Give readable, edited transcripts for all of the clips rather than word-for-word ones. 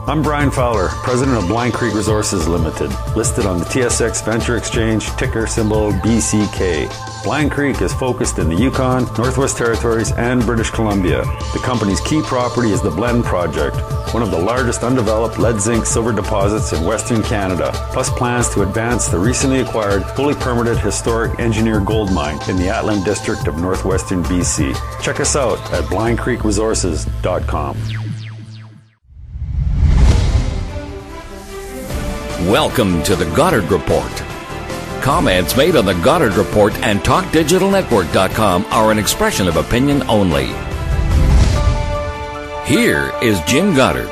I'm Brian Fowler, president of Blind Creek Resources Limited, listed on the TSX Venture Exchange, ticker symbol BCK. Blind Creek is focused in the Yukon, Northwest Territories, and British Columbia. The company's key property is the Blend Project, one of the largest undeveloped lead zinc silver deposits in Western Canada, plus plans to advance the recently acquired, fully permitted historic engineer gold mine in the Atlan District of Northwestern BC. Check us out at blindcreekresources.com. Welcome to the Goddard Report. Comments made on the Goddard Report and TalkDigitalNetwork.com are an expression of opinion only. Here is Jim Goddard.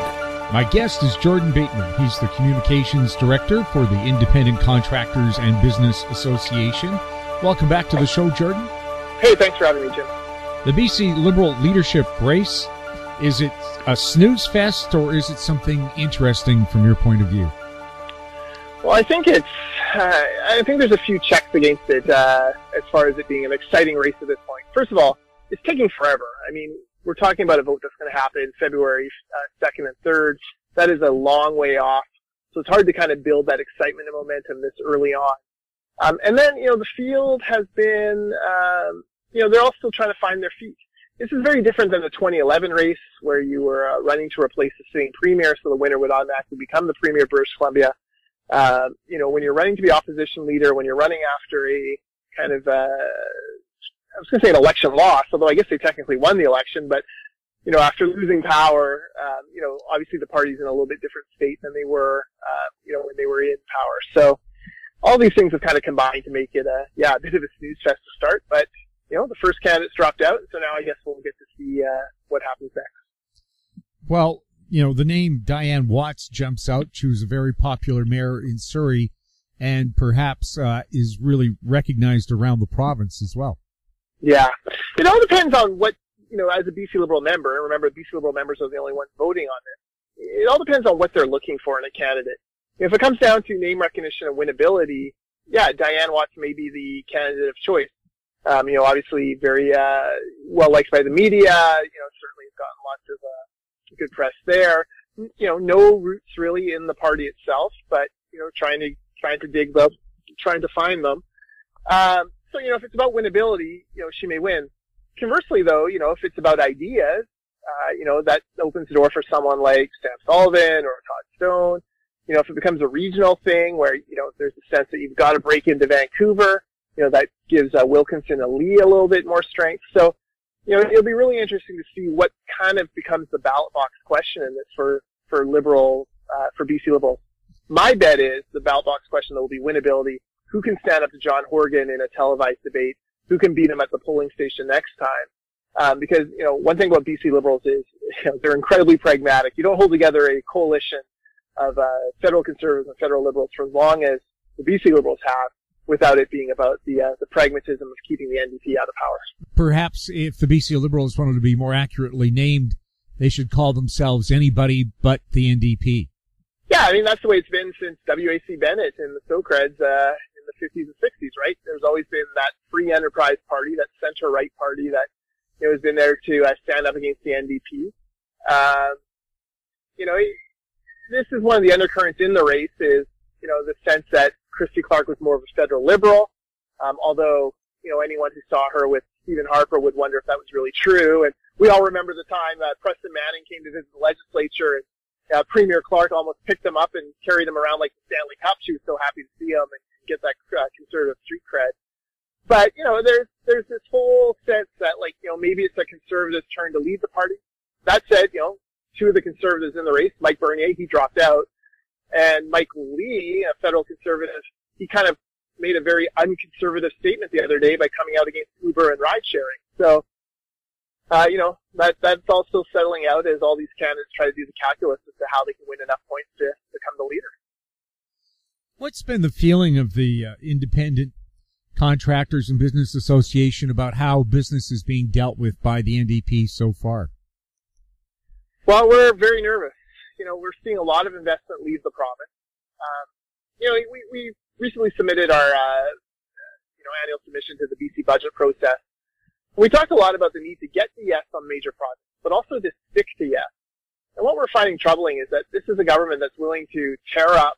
My guest is Jordan Bateman. He's the Communications Director for the Independent Contractors and Business Association. Welcome back to the show, Jordan. Hey, thanks for having me, Jim. The BC Liberal Leadership Race, is it a snooze fest or is it something interesting from your point of view? Well, I think there's a few checks against it as far as it being an exciting race at this point. First of all, it's taking forever. I mean, we're talking about a vote that's going to happen February 2nd and 3rd. That is a long way off. So it's hard to kind of build that excitement and momentum this early on. And then, the field has been, they're all still trying to find their feet. This is very different than the 2011 race where you were running to replace the sitting premier, so the winner would automatically become the premier of British Columbia. When you're running to be opposition leader, when you're running after a kind of, I was going to say an election loss, although I guess they technically won the election, but, after losing power, obviously the party's in a little bit different state than they were, when they were in power. So all these things have kind of combined to make it a bit of a snooze fest to start, but, the first candidate's dropped out, so now I guess we'll get to see, what happens next. Well, the name Diane Watts jumps out. She was a very popular mayor in Surrey and perhaps is really recognized around the province as well. Yeah. It all depends on what, as a BC Liberal member, and remember BC Liberal members are the only ones voting on this, it all depends on what they're looking for in a candidate. If it comes down to name recognition and winnability, Diane Watts may be the candidate of choice. Obviously very well liked by the media, certainly has gotten lots of good press there. No roots really in the party itself, but trying to dig them, trying to find them. So if it's about winnability, she may win. Conversely, though, if it's about ideas, that opens the door for someone like Sam Sullivan or Todd Stone. If it becomes a regional thing where there's a sense that you've got to break into Vancouver, that gives Wilkinson and Lee a little bit more strength. So. It'll be really interesting to see what kind of becomes the ballot box question in this for Liberal, for BC Liberals. My bet is the ballot box question will be winnability. Who can stand up to John Horgan in a televised debate? Who can beat him at the polling station next time? Because, one thing about BC Liberals is, they're incredibly pragmatic. You don't hold together a coalition of, federal Conservatives and federal Liberals for as long as the BC Liberals have, without it being about the pragmatism of keeping the NDP out of power. Perhaps if the BC Liberals wanted to be more accurately named, they should call themselves anybody but the NDP. Yeah, I mean, that's the way it's been since W.A.C. Bennett and the Socreds in the 50s and 60s, right? There's always been that free enterprise party, that center-right party that has been there to stand up against the NDP. This is one of the undercurrents in the race is, the sense that Christy Clark was more of a federal Liberal, although, anyone who saw her with Stephen Harper would wonder if that was really true. And we all remember the time Preston Manning came to visit the legislature and Premier Clark almost picked him up and carried him around like the Stanley Cup. She was so happy to see him and get that conservative street cred. But, there's this whole sense that, maybe it's a conservative's turn to lead the party. That said, two of the conservatives in the race, Mike Bernier, he dropped out. And Mike Lee, a federal conservative, he kind of made a very unconservative statement the other day by coming out against Uber and ride sharing. So, that's all still settling out as all these candidates try to do the calculus as to how they can win enough points to become the leader. What's been the feeling of the Independent Contractors and Business Association about how business is being dealt with by the NDP so far? Well, we're very nervous. We're seeing a lot of investment leave the province. We recently submitted our, annual submission to the BC budget process. We talked a lot about the need to get to yes on major projects, but also to stick to yes. And what we're finding troubling is that this is a government that's willing to tear up,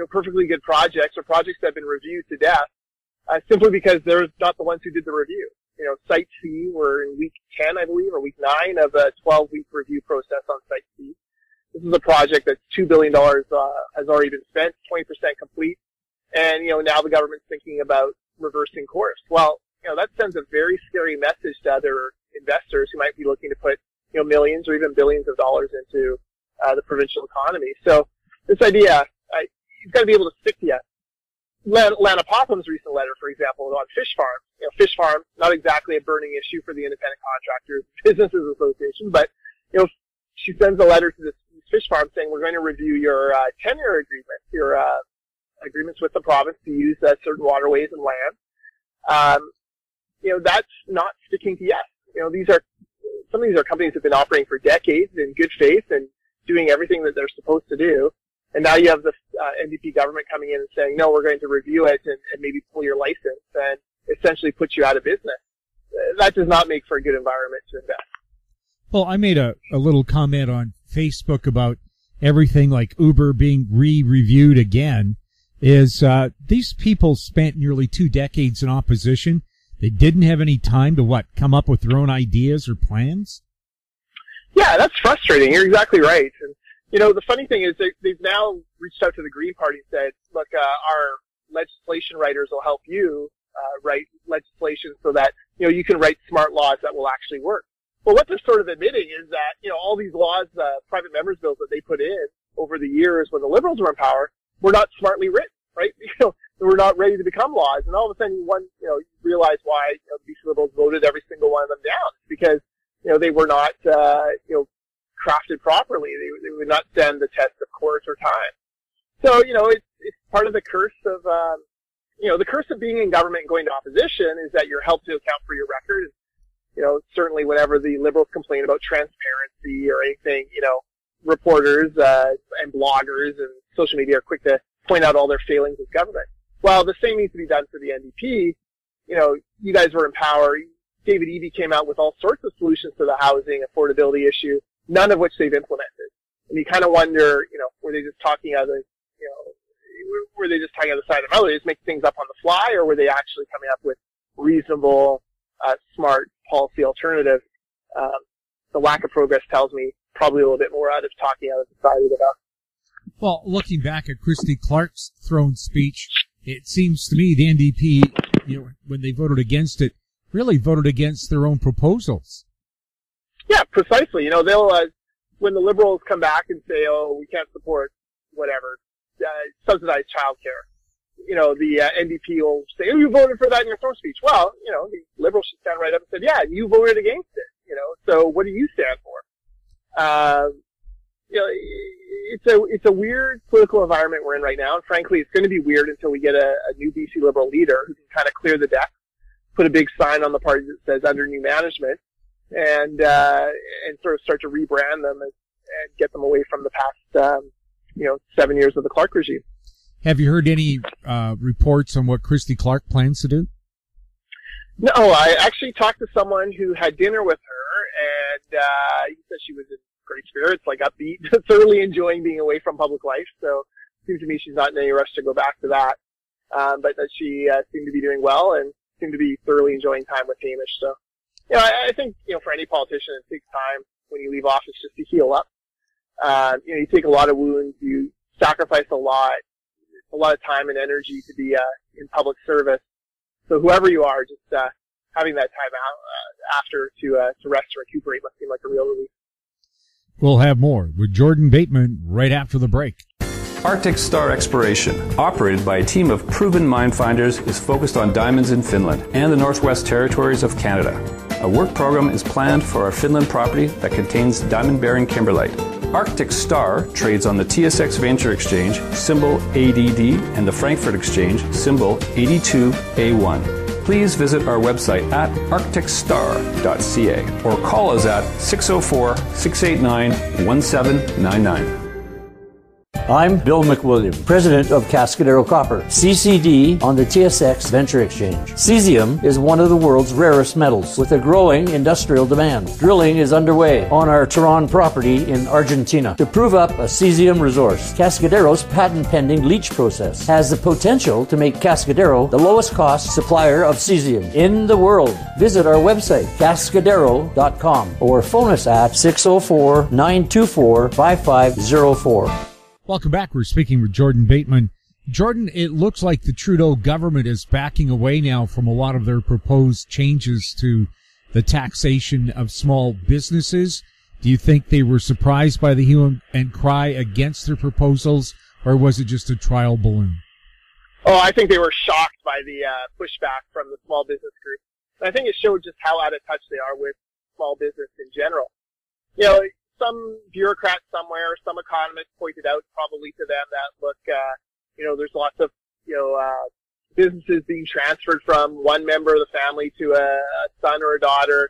perfectly good projects or projects that have been reviewed to death, simply because they're not the ones who did the review. Site C, we're in week 10, I believe, or week 9 of a 12-week review process on Site C. This is a project that's $2 billion has already been spent, 20% complete, and now the government's thinking about reversing course. Well, that sends a very scary message to other investors who might be looking to put millions or even billions of dollars into the provincial economy. So this idea, you've got to be able to stick to it. Lana Popham's recent letter, for example, on fish farms. Fish farms, not exactly a burning issue for the Independent Contractors Businesses Association, but she sends a letter to this fish farm saying we're going to review your tenure agreements, your agreements with the province to use certain waterways and land. That's not sticking to yes. Some of these are companies that have been operating for decades in good faith and doing everything that they're supposed to do. And now you have the NDP government coming in and saying, no, we're going to review it and maybe pull your license and essentially put you out of business. That does not make for a good environment to invest. Well, I made a little comment on Facebook about everything like Uber being re-reviewed again. Is these people spent nearly 2 decades in opposition. They didn't have any time to come up with their own ideas or plans? Yeah, that's frustrating. You're exactly right. And the funny thing is they've now reached out to the Green Party and said, look, our legislation writers will help you write legislation so that, you can write smart laws that will actually work. Well, what they're sort of admitting is that, all these laws, private members' bills that they put in over the years when the Liberals were in power were not smartly written, right? They were not ready to become laws. And all of a sudden you realize why the BC Liberals voted every single one of them down. It's because, they were not, crafted properly. They would not stand the test of course or time. So, it's part of the curse of, the curse of being in government and going to opposition is that you're held to account for your record. Certainly whenever the Liberals complain about transparency or anything, reporters, and bloggers and social media are quick to point out all their failings as government. Well, the same needs to be done for the NDP. You guys were in power. David Eby came out with all sorts of solutions to the housing affordability issue, none of which they've implemented. And you kind of wonder, were they just talking out of, were they just talking out of the side of their mouth? They just make things up on the fly, or were they actually coming up with reasonable, smart policy alternatives? The lack of progress tells me probably a little bit more out of talking out of the side of the mouth. Well, looking back at Christy Clark's throne speech, it seems to me the NDP, when they voted against it, really voted against their own proposals. Yeah, precisely. They'll, when the Liberals come back and say, oh, we can't support whatever, subsidized childcare, the NDP will say, oh, you voted for that in your throne speech. Well, the Liberals should stand right up and say, yeah, you voted against it, so what do you stand for? It's a weird political environment we're in right now, and frankly, it's going to be weird until we get a new BC Liberal leader who can kind of clear the deck, put a big sign on the party that says under new management, and sort of start to rebrand them and get them away from the past, 7 years of the Clark regime. Have you heard any reports on what Christy Clark plans to do? No, I actually talked to someone who had dinner with her, and he said she was in great spirits, like upbeat, thoroughly enjoying being away from public life. So it seems to me she's not in any rush to go back to that, but that she seemed to be doing well and seemed to be thoroughly enjoying time with Hamish. So, I think, for any politician, it takes time when you leave office just to heal up. You take a lot of wounds, you sacrifice a lot of time and energy to be in public service. So whoever you are, just having that time out after to rest and recuperate must seem like a real relief. We'll have more with Jordan Bateman right after the break. Arctic Star Exploration, operated by a team of proven mine finders, is focused on diamonds in Finland and the Northwest Territories of Canada. A work program is planned for our Finland property that contains diamond-bearing kimberlite. Arctic Star trades on the TSX Venture Exchange, symbol ADD, and the Frankfurt Exchange, symbol 82A1. Please visit our website at arcticstar.ca or call us at 604-689-1799. I'm Bill McWilliam, president of Cascadero Copper, CCD on the TSX Venture Exchange. Cesium is one of the world's rarest metals with a growing industrial demand. Drilling is underway on our Tehran property in Argentina to prove up a cesium resource. Cascadero's patent-pending leach process has the potential to make Cascadero the lowest cost supplier of cesium in the world. Visit our website, cascadero.com, or phone us at 604-924-5504. Welcome back. We're speaking with Jordan Bateman. Jordan, it looks like the Trudeau government is backing away now from a lot of their proposed changes to the taxation of small businesses. Do you think they were surprised by the hue and cry against their proposals, or was it just a trial balloon? Oh, I think they were shocked by the pushback from the small business group. And I think it showed just how out of touch they are with small business in general. You know, some bureaucrat somewhere, some economist pointed out probably to them that, look, you know, there's lots of, you know, businesses being transferred from one member of the family to a son or a daughter.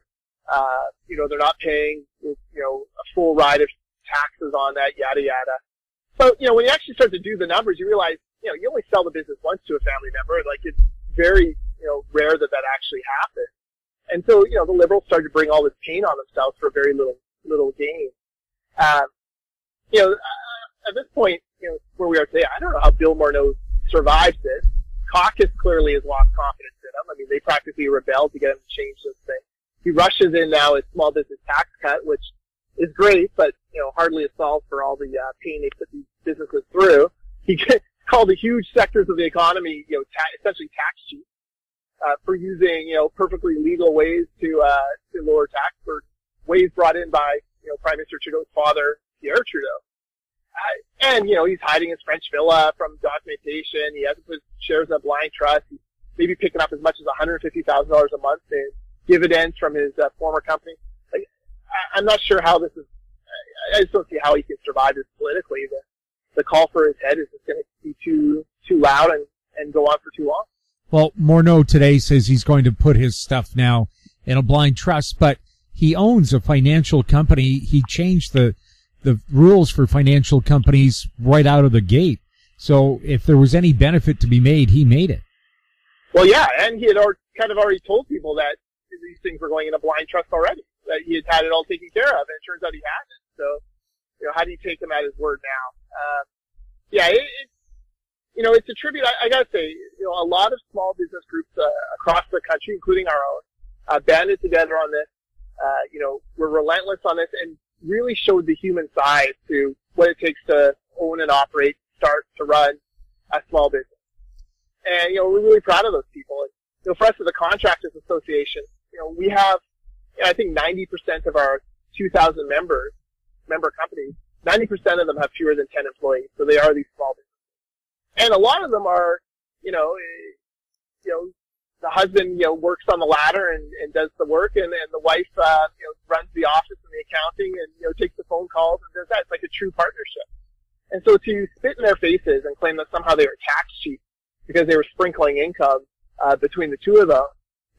You know, they're not paying, you know, a full ride of taxes on that, yada, yada. So, you know, when you actually start to do the numbers, you realize, you know, you only sell the business once to a family member. Like, it's very, you know, rare that that actually happens. And so, you know, the Liberals started to bring all this pain on themselves for very little gain. You know, at this point, you know, where we are today, I don't know how Bill Morneau survives this. Caucus clearly has lost confidence in him. I mean, they practically rebelled to get him to change this thing. He rushes in now with small business tax cut, which is great, but, you know, hardly a solve for all the pain they put these businesses through. He called the huge sectors of the economy, you know, essentially tax cheats, for using, you know, perfectly legal ways to lower tax burdens, ways brought in by, you know, Prime Minister Trudeau's father, Pierre Trudeau. And, you know, he's hiding his French villa from documentation. He hasn't put shares in a blind trust. He's maybe picking up as much as $150,000 a month in dividends from his former company. Like, I'm not sure how this is. I just don't see how he can survive this politically. The call for his head is just going to be too loud and go on for too long. Well, Morneau today says he's going to put his stuff now in a blind trust, but he owns a financial company. He changed the rules for financial companies right out of the gate. So if there was any benefit to be made, he made it. Well, yeah, and he had kind of already told people that these things were going in a blind trust already, that he had it all taken care of, and it turns out he hadn't. So, you know, how do you take him at his word now? Yeah, you know, it's a tribute. I gotta say, you know, a lot of small business groups across the country, including our own, banded together on this. You know, were relentless on this and really showed the human side to what it takes to own and operate, start to run a small business. And, you know, we're really proud of those people. And, you know, for us as a contractors association, you know, we have, you know, I think 90% of our 2,000 member companies, 90% of them have fewer than 10 employees. So they are these small businesses. And a lot of them are, you know, the husband, you know, works on the ladder and does the work, and the wife, you know, runs the office and the accounting and, you know, takes the phone calls and does that. It's like a true partnership. And so to spit in their faces and claim that somehow they were tax cheats because they were sprinkling income, between the two of them,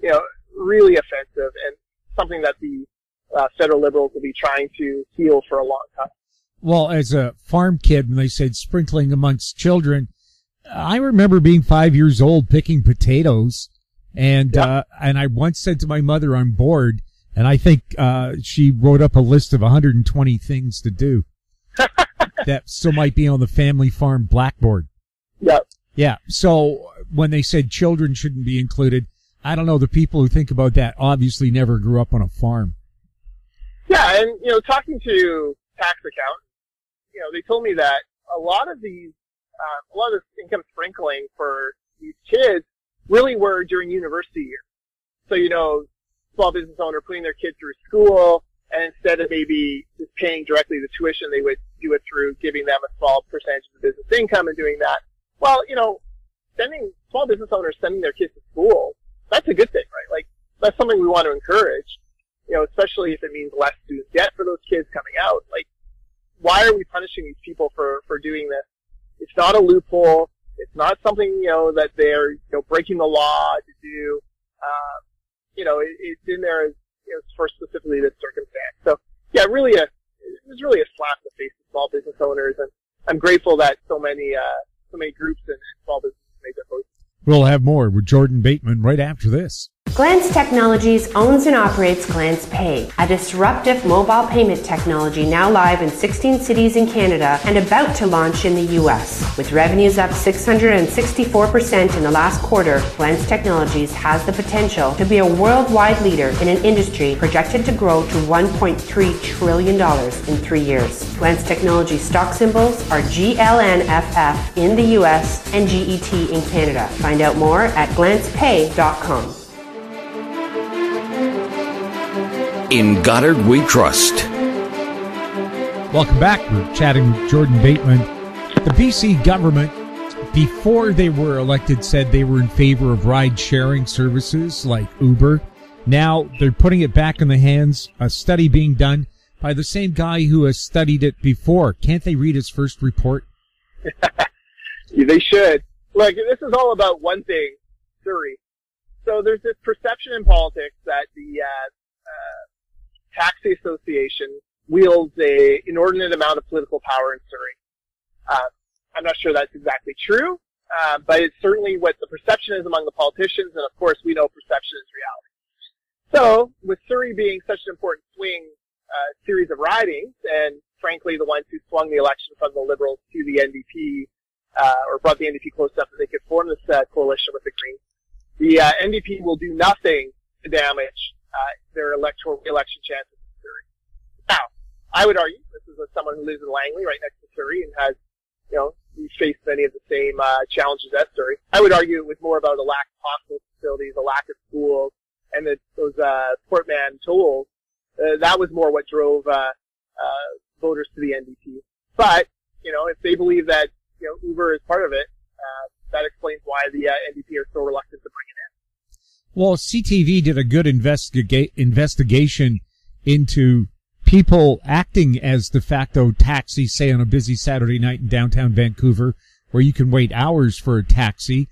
you know, really offensive and something that the, federal Liberals will be trying to heal for a long time. Well, as a farm kid, when they said sprinkling amongst children, I remember being 5 years old picking potatoes. And I once said to my mother, I'm bored. And I think, she wrote up a list of 120 things to do that still might be on the family farm blackboard. Yeah. Yeah. So when they said children shouldn't be included, I don't know. The people who think about that obviously never grew up on a farm. Yeah. And, you know, talking to tax accountants, you know, they told me that a lot of this income sprinkling for these kids really were during university year. So, you know, small business owner putting their kid through school, and instead of maybe just paying directly the tuition, they would do it through giving them a small percentage of the business income and doing that. Well, you know, small business owners sending their kids to school, that's a good thing, right? Like, that's something we want to encourage, you know, especially if it means less student debt for those kids coming out. Like, why are we punishing these people for doing this? It's not a loophole. It's not something, you know, that they're, you know, breaking the law to do. You know, it's in there as, you know, for specifically this circumstance. So, yeah, it was really a slap in the face to small business owners. And I'm grateful that so many groups and small businesses made their voice. We'll have more with Jordan Bateman right after this. Glance Technologies owns and operates Glance Pay, a disruptive mobile payment technology now live in 16 cities in Canada and about to launch in the U.S. With revenues up 664% in the last quarter, Glance Technologies has the potential to be a worldwide leader in an industry projected to grow to $1.3 trillion in 3 years. Glance Technologies stock symbols are GLNFF in the U.S. and GET in Canada. Find out more at glancepay.com. In Goddard we trust. Welcome back. We're chatting with Jordan Bateman. The BC government, before they were elected, said they were in favor of ride-sharing services like Uber. Now they're putting it back in the hands, a study being done by the same guy who has studied it before. Can't they read his first report? They should. Look, this is all about one thing, Surrey. So there's this perception in politics that the Taxi Association wields a inordinate amount of political power in Surrey. I'm not sure that's exactly true, but it's certainly what the perception is among the politicians, and of course we know perception is reality. So, with Surrey being such an important swing series of ridings, and frankly the ones who swung the election from the Liberals to the NDP, or brought the NDP close enough that they could form this coalition with the Greens, the NDP will do nothing to damage their electoral re-election chances in Surrey. Now, I would argue, this is someone who lives in Langley, right next to Surrey, and has, he's faced many of the same challenges as Surrey. I would argue it was more about a lack of hospital facilities, a lack of schools, and those Port Man tolls. That was more what drove voters to the NDP. But, if they believe that Uber is part of it, that explains why the NDP are so reluctant to bring it in. Well, CTV did a good investigation into people acting as de facto taxis, say on a busy Saturday night in downtown Vancouver, where you can wait hours for a taxi.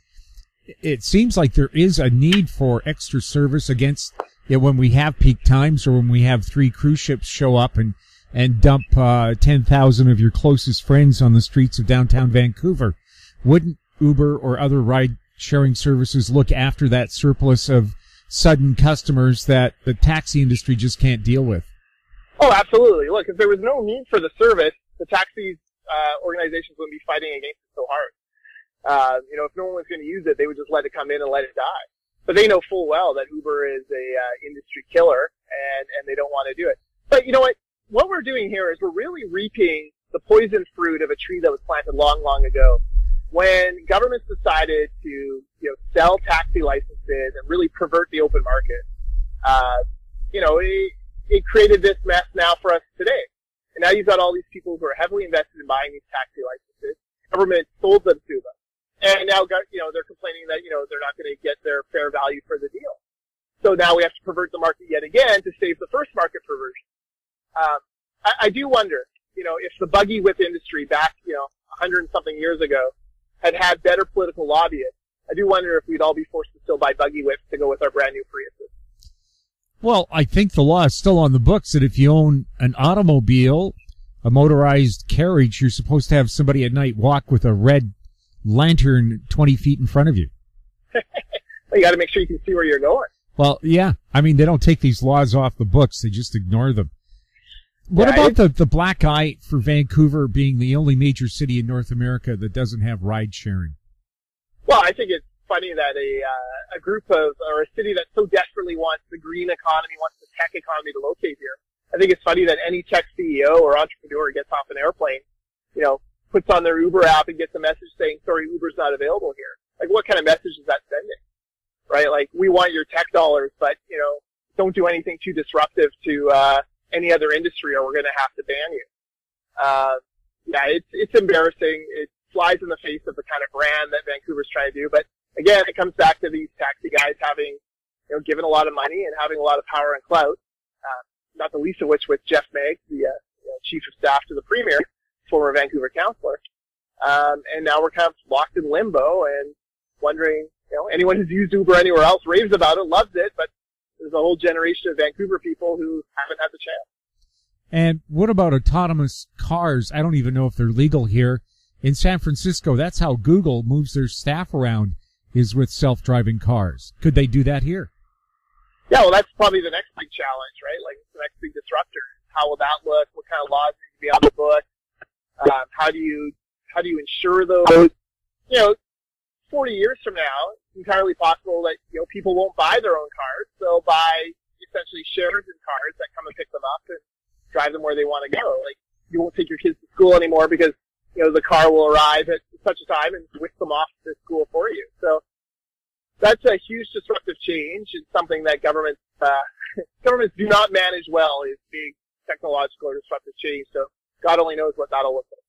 It seems like there is a need for extra service against when we have peak times, or when we have 3 cruise ships show up and dump 10,000 of your closest friends on the streets of downtown Vancouver. Wouldn't Uber or other ride-sharing services look after that surplus of sudden customers that the taxi industry just can't deal with? Oh, absolutely. Look, if there was no need for the service, the taxi organizations wouldn't be fighting against it so hard. If no one was going to use it, they would just let it come in and let it die. But they know full well that Uber is a industry killer, and they don't want to do it. But you know what? What we're doing here is we're really reaping the poison fruit of a tree that was planted long, long ago. When governments decided to, sell taxi licenses and really pervert the open market, it created this mess now for us today. And now you've got all these people who are heavily invested in buying these taxi licenses. Government sold them to them. And now, they're complaining that, they're not going to get their fair value for the deal. So now we have to pervert the market yet again to save the first market perversion. I do wonder, if the buggy whip industry back, 100 and something years ago had better political lobbyists, I do wonder if we'd all be forced to still buy buggy whips to go with our brand new Priuses. Well, I think the law is still on the books that if you own an automobile, a motorized carriage, you're supposed to have somebody at night walk with a red lantern 20 feet in front of you. Well, you got to make sure you can see where you're going. Well, yeah. I mean, they don't take these laws off the books. They just ignore them. What about the black eye for Vancouver being the only major city in North America that doesn't have ride sharing? Well, I think it's funny that a group of, or a city that so desperately wants the green economy, wants the tech economy to locate here. I think it's funny that any tech CEO or entrepreneur gets off an airplane, puts on their Uber app and gets a message saying, sorry, Uber's not available here. Like, what kind of message is that sending? Right? Like, we want your tech dollars, but, don't do anything too disruptive to, any other industry or we're going to have to ban you. It's embarrassing. It flies in the face of the kind of brand that Vancouver's trying to do. But again, it comes back to these taxi guys having, given a lot of money and having a lot of power and clout. Not the least of which with Jeff Meggs, the chief of staff to the premier, former Vancouver councillor. And now we're kind of locked in limbo and wondering, anyone who's used Uber anywhere else raves about it, loves it, but there's a whole generation of Vancouver people who haven't had the chance. And what about autonomous cars? I don't even know if they're legal here. In San Francisco, that's how Google moves their staff around, is with self-driving cars. Could they do that here? Yeah, well, that's probably the next big challenge, right? Like, the next big disruptor. How will that look? What kind of laws need to be on the book? How do you ensure those? 40 years from now, it's entirely possible that, people won't buy their own cars. They'll buy essentially shares in cars that come and pick them up and drive them where they want to go. Like, you won't take your kids to school anymore because, the car will arrive at such a time and whisk them off to school for you. So that's a huge disruptive change. It's something that governments do not manage well, is big technological or disruptive change. So God only knows what that'll look like.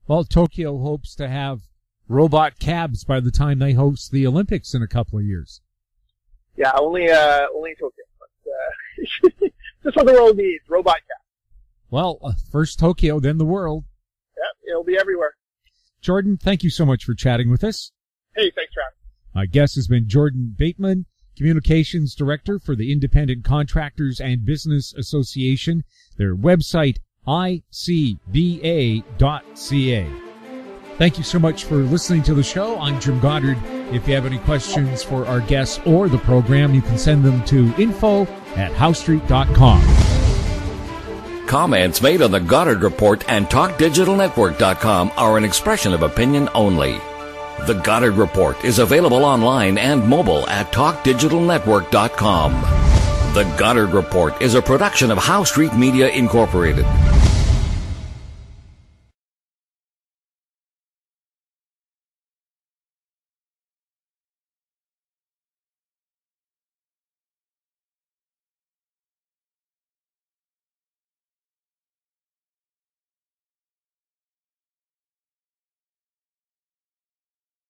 Well, Tokyo hopes to have robot cabs by the time they host the Olympics in a couple of years. Yeah, only Tokyo. But, just what the world needs, robot cabs. Well, first Tokyo, then the world. Yeah, it'll be everywhere. Jordan, thank you so much for chatting with us. Hey, thanks, Travis. My guest has been Jordan Bateman, Communications Director for the Independent Contractors and Business Association. Their website, icba.ca. Thank you so much for listening to the show. I'm Jim Goddard. If you have any questions for our guests or the program, you can send them to info@howstreet.com. Comments made on the Goddard Report and TalkDigitalNetwork.com are an expression of opinion only. The Goddard Report is available online and mobile at TalkDigitalNetwork.com. The Goddard Report is a production of How Street Media Incorporated.